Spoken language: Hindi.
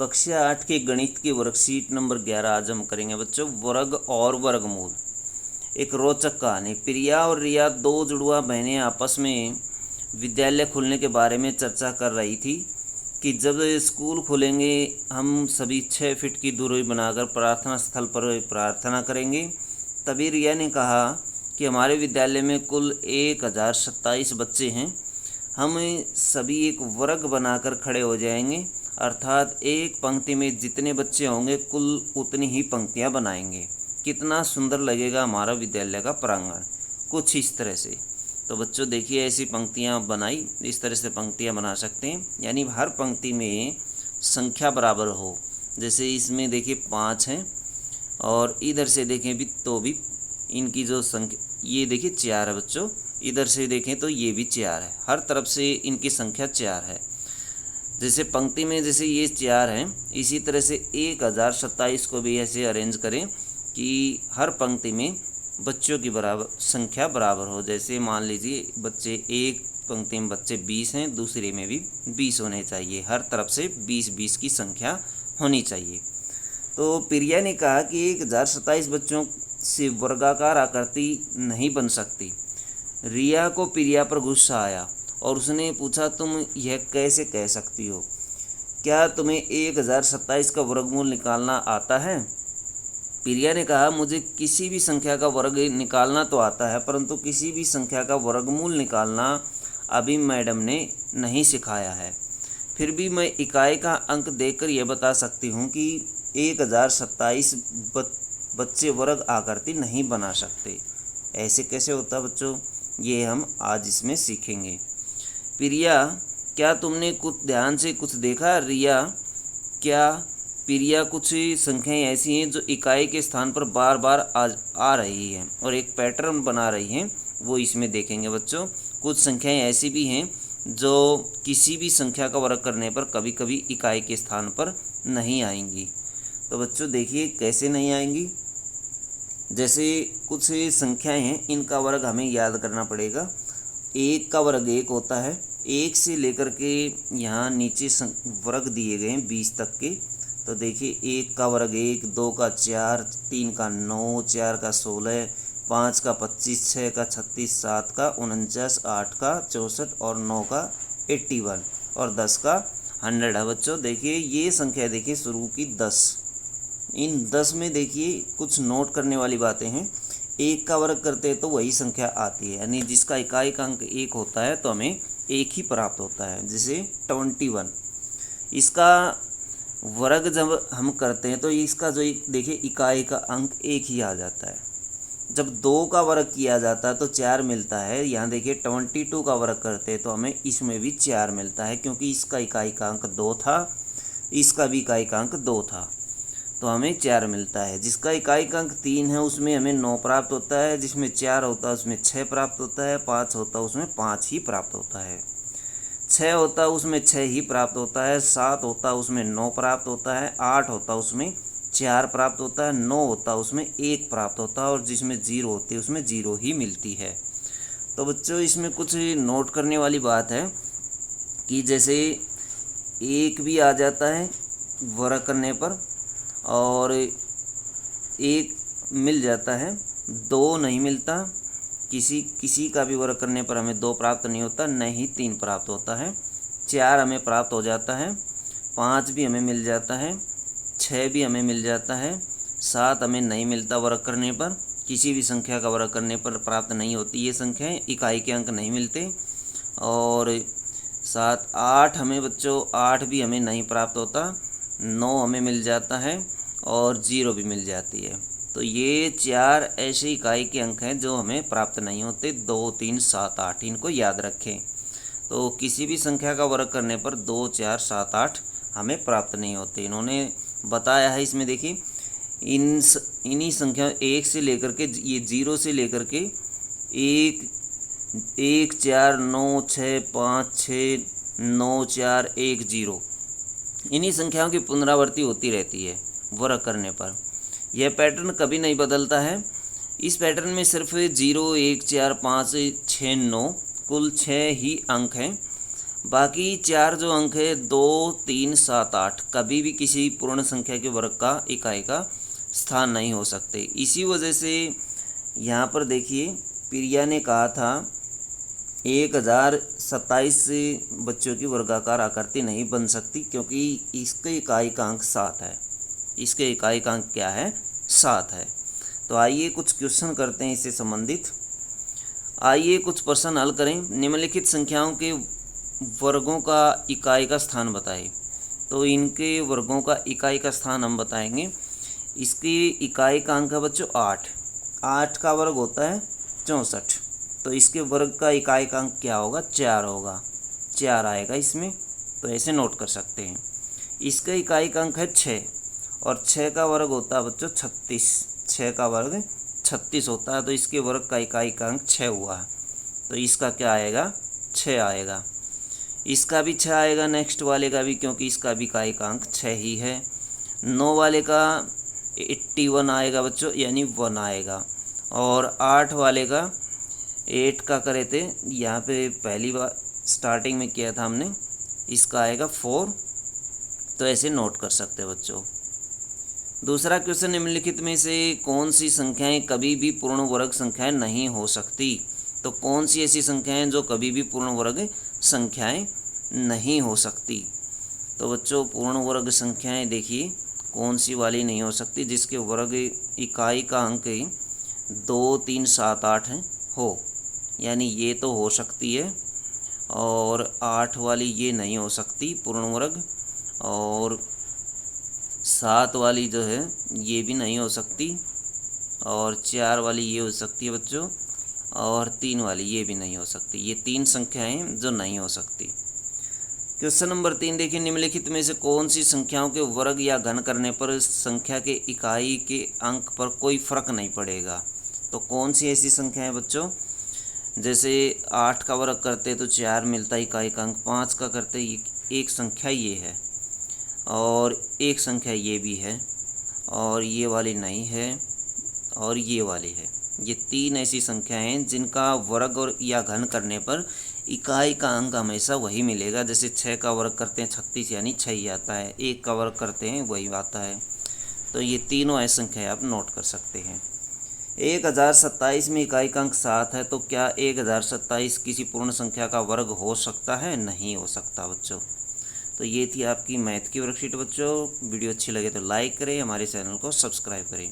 कक्षा 8 के गणित की वर्कशीट नंबर 11 आज हम करेंगे बच्चों वर्ग और वर्गमूल। एक रोचक कहानी। प्रिया और रिया दो जुड़वा बहनें आपस में विद्यालय खुलने के बारे में चर्चा कर रही थी कि जब स्कूल खुलेंगे हम सभी 6 फीट की दूरी बनाकर प्रार्थना स्थल पर प्रार्थना करेंगे। तभी रिया ने कहा कि हमारे विद्यालय में कुल 1027 बच्चे हैं। हम सभी एक वर्ग बनाकर खड़े हो जाएंगे, अर्थात एक पंक्ति में जितने बच्चे होंगे कुल उतनी ही पंक्तियां बनाएंगे। कितना सुंदर लगेगा हमारा विद्यालय का प्रांगण, कुछ इस तरह से। तो बच्चों देखिए, ऐसी पंक्तियां बनाई, इस तरह से पंक्तियां बना सकते हैं, यानी हर पंक्ति में संख्या बराबर हो। जैसे इसमें देखिए 5 हैं और इधर से देखें भी तो भी इनकी जो संख्या, ये देखिए 4 है बच्चों, इधर से देखें तो ये भी 4 है, हर तरफ से इनकी संख्या 4 है। जैसे पंक्ति में जैसे ये 4 हैं, इसी तरह से 1027 को भी ऐसे अरेंज करें कि हर पंक्ति में बच्चों की बराबर संख्या बराबर हो। जैसे मान लीजिए बच्चे, एक पंक्ति में बच्चे 20 हैं, दूसरे में भी 20 होने चाहिए, हर तरफ से 20-20 की संख्या होनी चाहिए। तो प्रिया ने कहा कि 1027 बच्चों से वर्गाकार आकृति नहीं बन सकती। रिया को प्रिया पर गुस्सा आया और उसने पूछा, तुम यह कैसे कह सकती हो? क्या तुम्हें 1027 का वर्गमूल निकालना आता है? प्रिया ने कहा, मुझे किसी भी संख्या का वर्ग निकालना तो आता है, परंतु किसी भी संख्या का वर्गमूल निकालना अभी मैडम ने नहीं सिखाया है। फिर भी मैं इकाई का अंक देखकर यह बता सकती हूँ कि 1027 बच्चे वर्ग आकृति नहीं बना सकते। ऐसे कैसे होता बच्चों, ये हम आज इसमें सीखेंगे। प्रिया, क्या तुमने कुछ ध्यान से कुछ देखा? रिया, क्या प्रिया, कुछ संख्याएं ऐसी हैं जो इकाई के स्थान पर बार बार आ रही हैं और एक पैटर्न बना रही हैं, वो इसमें देखेंगे बच्चों। कुछ संख्याएं ऐसी भी हैं जो किसी भी संख्या का वर्ग करने पर कभी कभी इकाई के स्थान पर नहीं आएंगी। तो बच्चों देखिए कैसे नहीं आएंगी। जैसे कुछ संख्याएं हैं, इनका वर्ग हमें याद करना पड़ेगा। 1 का वर्ग 1 होता है। 1 से लेकर के यहाँ नीचे वर्ग दिए गए हैं 20 तक के। तो देखिए 1 का वर्ग 1, 2 का 4, 3 का 9, 4 का 16, 5 का 25, 6 का 36, 7 का 49, 8 का 64 और 9 का 81 और 10 का 100 है बच्चों। देखिए ये संख्या देखिए शुरू की 10। इन 10 में देखिए कुछ नोट करने वाली बातें हैं। 1 का वर्ग करते हैं तो वही संख्या आती है, यानी जिसका इकाई का अंक 1 होता है तो हमें 1 ही प्राप्त होता है। जैसे 21, इसका वर्ग जब हम करते हैं तो इसका जो देखिए इकाई का अंक 1 ही आ जाता है। जब 2 का वर्ग किया जाता है तो 4 मिलता है। यहाँ देखिए 22 का वर्ग करते हैं तो हमें इसमें भी 4 मिलता है, क्योंकि इसका इकाई का अंक 2 था, इसका भी इकाई का अंक 2 था, तो हमें 4 मिलता है। जिसका इकाई का अंक 3 है उसमें हमें 9 प्राप्त होता है, जिसमें 4 होता है उसमें 6 प्राप्त होता है, 5 होता है उसमें 5 ही प्राप्त होता है, 6 होता है उसमें 6 ही प्राप्त होता है, 7 होता है उसमें 9 प्राप्त होता है, 8 होता है उसमें 4 प्राप्त होता है, 9 होता है उसमें 1 प्राप्त होता है और जिसमें 0 होती है उसमें 0 ही मिलती है। तो बच्चों इसमें कुछ नोट करने वाली बात है कि जैसे 1 भी आ जाता है वर्ग करने पर और 1 मिल जाता है, 2 नहीं मिलता, किसी का भी वर्ग करने पर हमें 2 प्राप्त नहीं होता, न ही 3 प्राप्त होता है। 4 हमें प्राप्त हो जाता है, 5 भी हमें मिल जाता है, 6 भी हमें मिल जाता है, 7 हमें नहीं मिलता वर्ग करने पर, किसी भी संख्या का वर्ग करने पर प्राप्त नहीं होती ये संख्याएं, इकाई के अंक नहीं मिलते। और 7, 8 हमें बच्चों 8 भी हमें नहीं प्राप्त होता, 9 हमें मिल जाता है और 0 भी मिल जाती है। तो ये 4 ऐसे इकाई के अंक हैं जो हमें प्राप्त नहीं होते। 2, 3, 7, 8 इनको याद रखें। तो किसी भी संख्या का वर्ग करने पर 2, 4, 7, 8 हमें प्राप्त नहीं होते। इन्होंने बताया है इसमें देखिए, इन्हीं संख्या 1 से लेकर के ये 0 से लेकर के 1, 4, 9, 6, 5, 6, 9, 4, 1, 0, इन्हीं संख्याओं की पुनरावृत्ति होती रहती है वर्ग करने पर। यह पैटर्न कभी नहीं बदलता है। इस पैटर्न में सिर्फ 0, 1, 4, 5, 6, 9 कुल 6 ही अंक हैं बाकी 4 जो अंक है 2, 3, 7, 8 कभी भी किसी पूर्ण संख्या के वर्ग का इकाई का स्थान नहीं हो सकते। इसी वजह से यहाँ पर देखिए प्रिया ने कहा था 1027 बच्चों की वर्गाकार आकृति नहीं बन सकती, क्योंकि इसके इकाई का अंक 7 है। इसके इकाई का अंक क्या है? 7 है। तो आइए कुछ क्वेश्चन करते हैं इससे संबंधित। आइए कुछ प्रश्न हल करें। निम्नलिखित संख्याओं के वर्गों का इकाई का स्थान बताएं। तो इनके वर्गों का इकाई का स्थान हम बताएंगे। इसकी इकाई का अंक है बच्चों 8। 8 का वर्ग होता है 64। तो इसके वर्ग का इकाई का अंक क्या होगा? 4 होगा। 4 आएगा इसमें, तो ऐसे नोट कर सकते हैं। इसका इकाई का अंक है 6 और 6 का वर्ग होता है बच्चों 36। 6 का वर्ग 36 होता है, तो इसके वर्ग का इकाई का अंक 6 हुआ है। तो इसका क्या आएगा? 6 आएगा। इसका भी 6 आएगा, नेक्स्ट वाले का भी, क्योंकि इसका भी इकाई का अंक 6 ही है। 9 वाले का 81 आएगा बच्चों, यानी 1 आएगा। और 8 वाले का 8 का करे थे, यहाँ पे पहली बार स्टार्टिंग में किया था हमने, इसका आएगा 4। तो ऐसे नोट कर सकते हैं बच्चों। दूसरा क्वेश्चन, निम्नलिखित में से कौन सी संख्याएं कभी भी पूर्ण वर्ग संख्याएं नहीं हो सकती? तो कौन सी ऐसी संख्याएं जो कभी भी पूर्ण वर्ग संख्याएं नहीं हो सकती? तो बच्चों पूर्ण वर्ग संख्याएं देखिए कौन सी वाली नहीं हो सकती, जिसके वर्ग इकाई का अंक 2, 3, 7, 8 हो, यानी ये तो हो सकती है। और 8 वाली ये नहीं हो सकती पूर्ण वर्ग, और 7 वाली जो है ये भी नहीं हो सकती, और 4 वाली ये हो सकती है बच्चों, और 3 वाली ये भी नहीं हो सकती। ये 3 संख्याएं जो नहीं हो सकती। क्वेश्चन नंबर 3 देखिए, निम्नलिखित में से कौन सी संख्याओं के वर्ग या घन करने पर संख्या के इकाई के अंक पर कोई फर्क नहीं पड़ेगा? तो कौन सी ऐसी संख्या है बच्चों? जैसे 8 का वर्ग करते तो 4 मिलता इकाई का अंक, 5 का करते एक संख्या ये है, और एक संख्या ये भी है, और ये वाली नहीं है, और ये वाली है। ये 3 ऐसी संख्याएं हैं जिनका वर्ग और या घन करने पर इकाई का अंक हमेशा वही मिलेगा। जैसे 6 का वर्ग करते हैं 36, यानी 6 ही आता है। 1 का वर्ग करते हैं वही आता है। तो ये तीनों ऐसी संख्याएं आप नोट कर सकते हैं। 1027 में इकाई का अंक 7 है, तो क्या 1027 किसी पूर्ण संख्या का वर्ग हो सकता है? नहीं हो सकता बच्चों। तो ये थी आपकी मैथ की वर्कशीट बच्चों। वीडियो अच्छी लगे तो लाइक करें, हमारे चैनल को सब्सक्राइब करें।